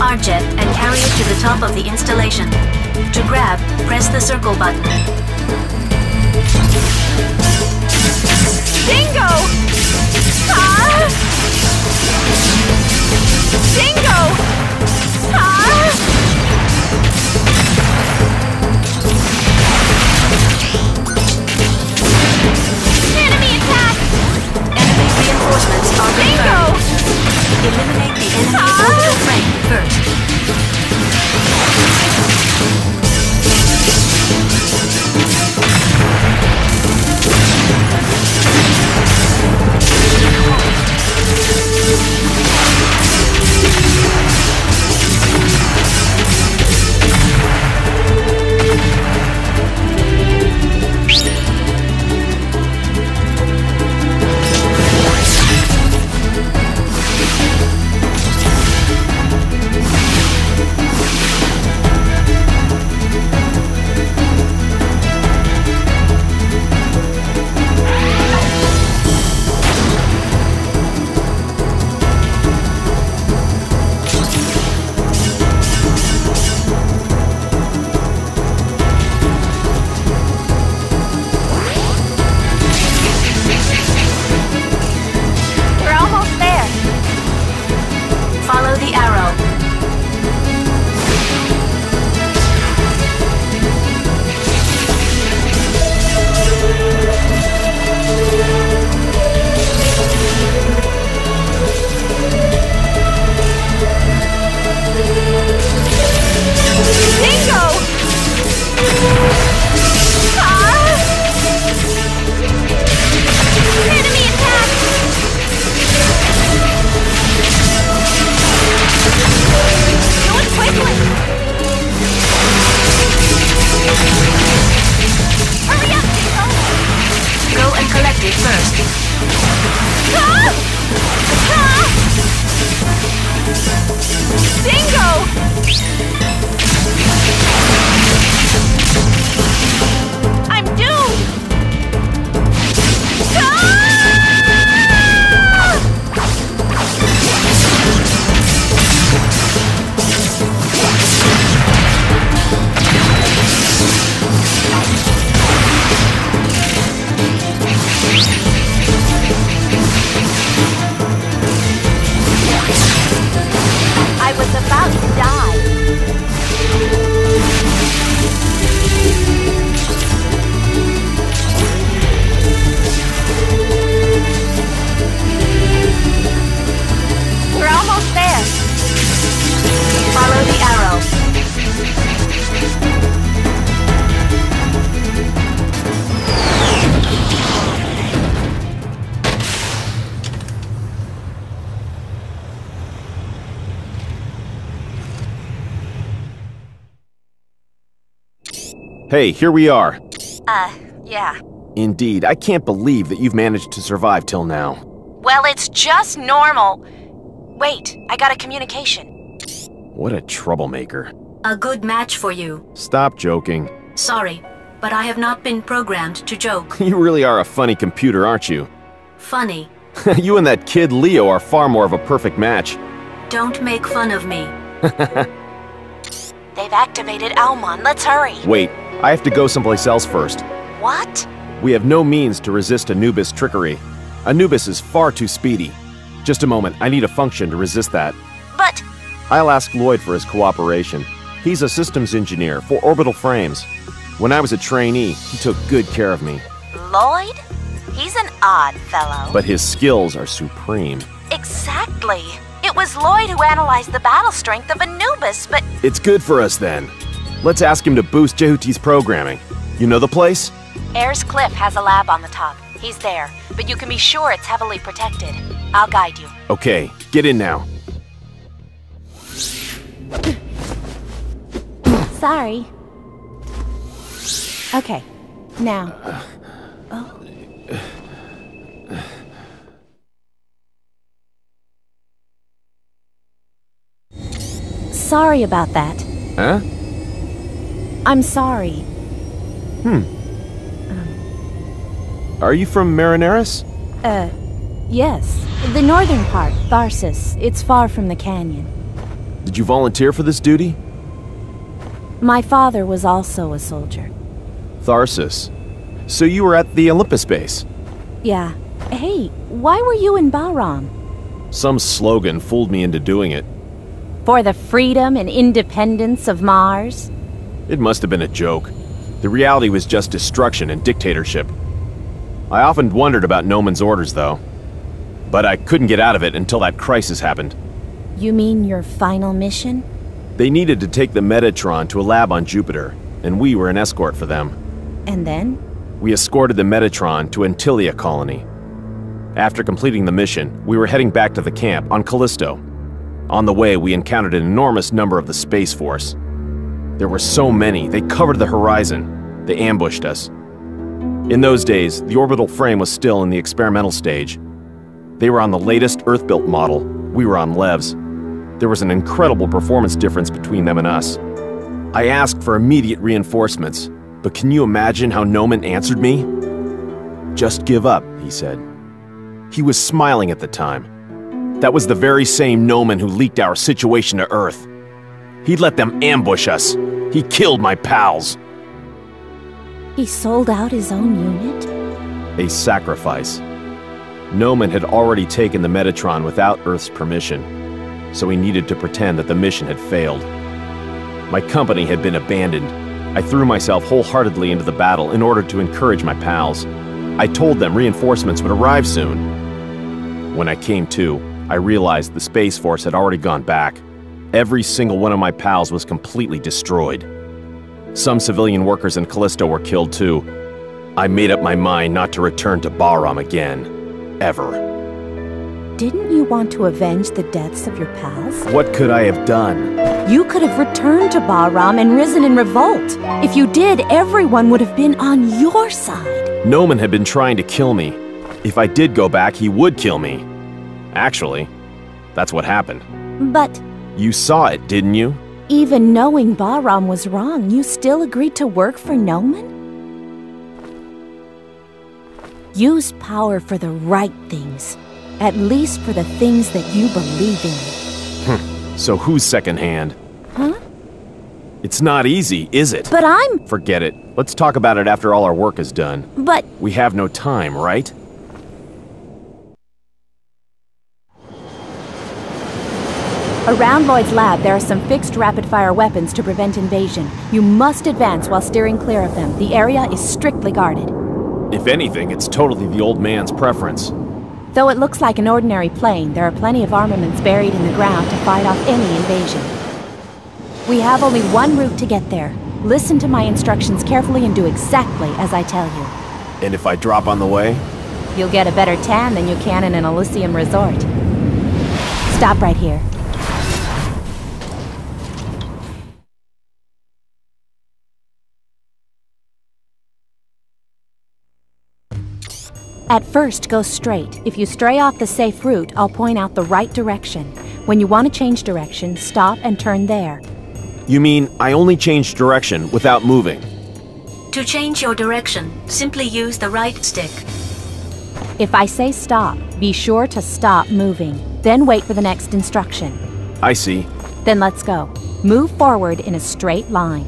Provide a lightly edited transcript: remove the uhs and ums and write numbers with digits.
R-Jet and carry it to the top of the installation. To grab, press the circle button. Dingo! Ah! Dingo! Ah! Enemy attack! Enemy reinforcements are Dingo! confirmed. Eliminate the enemy orbital frame first. Follow the arrow. Dingo! Ah! Enemy attack! Do it quickly! Hurry up, Dingo! Go and collect it first. Ah! Ah! Dingo! I'm doomed! Ah! I was about to die. We're almost there. Follow the arrow. Hey, here we are. Yeah. Indeed, I can't believe that you've managed to survive till now. Well, it's just normal. Wait, I got a communication. What a troublemaker. A good match for you. Stop joking. Sorry, but I have not been programmed to joke. You really are a funny computer, aren't you? Funny. You and that kid Leo are far more of a perfect match. Don't make fun of me. They've activated Almon. Let's hurry. Wait, I have to go someplace else first. What? We have no means to resist Anubis' trickery. Anubis is far too speedy. Just a moment, I need a function to resist that. But... I'll ask Lloyd for his cooperation. He's a systems engineer for orbital frames. When I was a trainee, he took good care of me. Lloyd? He's an odd fellow. But his skills are supreme. Exactly. It was Lloyd who analyzed the battle strength of Anubis, but... It's good for us then. Let's ask him to boost Jehuti's programming. You know the place? Ayers Cliff has a lab on the top. He's there, but you can be sure it's heavily protected. I'll guide you. Okay, get in now. Sorry. Okay, now. Oh. Sorry about that. Huh? I'm sorry. Are you from Marineris? Yes. The northern part, Tharsis. It's far from the canyon. Did you volunteer for this duty? My father was also a soldier. Tharsis. So you were at the Olympus base? Yeah. Hey, why were you in Bahram? Some slogan fooled me into doing it. For the freedom and independence of Mars? It must have been a joke. The reality was just destruction and dictatorship. I often wondered about Noman's orders, though. But I couldn't get out of it until that crisis happened. You mean your final mission? They needed to take the Metatron to a lab on Jupiter, and we were an escort for them. And then? We escorted the Metatron to Antilia colony. After completing the mission, we were heading back to the camp on Callisto. On the way, we encountered an enormous number of the Space Force. There were so many, they covered the horizon. They ambushed us. In those days, the orbital frame was still in the experimental stage. They were on the latest Earth-built model. We were on Levs. There was an incredible performance difference between them and us. I asked for immediate reinforcements, but can you imagine how Noman answered me? "Just give up," he said. He was smiling at the time. That was the very same Noman who leaked our situation to Earth. He'd let them ambush us. He killed my pals. He sold out his own unit? A sacrifice. Noman had already taken the Metatron without Earth's permission, so he needed to pretend that the mission had failed. My company had been abandoned. I threw myself wholeheartedly into the battle in order to encourage my pals. I told them reinforcements would arrive soon. When I came to, I realized the Space Force had already gone back. Every single one of my pals was completely destroyed. Some civilian workers in Callisto were killed too. I made up my mind not to return to Bahram again. Ever. Didn't you want to avenge the deaths of your pals? What could I have done? You could have returned to Bahram and risen in revolt. If you did, everyone would have been on your side. Noman had been trying to kill me. If I did go back, he would kill me. Actually, that's what happened. But You saw it, didn't you? even knowing Bahram was wrong, you still agreed to work for Noman? Use power for the right things. At least for the things that you believe in. So who's secondhand? Huh? It's not easy, is it? But I'm... Forget it. Let's talk about it after all our work is done. But... We have no time, right? Around Lloyd's lab, there are some fixed rapid-fire weapons to prevent invasion. You must advance while steering clear of them. The area is strictly guarded. If anything, it's totally the old man's preference. Though it looks like an ordinary plane, there are plenty of armaments buried in the ground to fight off any invasion. We have only one route to get there. Listen to my instructions carefully and do exactly as I tell you. And if I drop on the way? You'll get a better tan than you can in an Elysium resort. Stop right here. At first, go straight. If you stray off the safe route, I'll point out the right direction. When you want to change direction, stop and turn there. You mean I only change direction without moving? To change your direction, simply use the right stick. If I say stop, be sure to stop moving. Then wait for the next instruction. I see. Then let's go. Move forward in a straight line.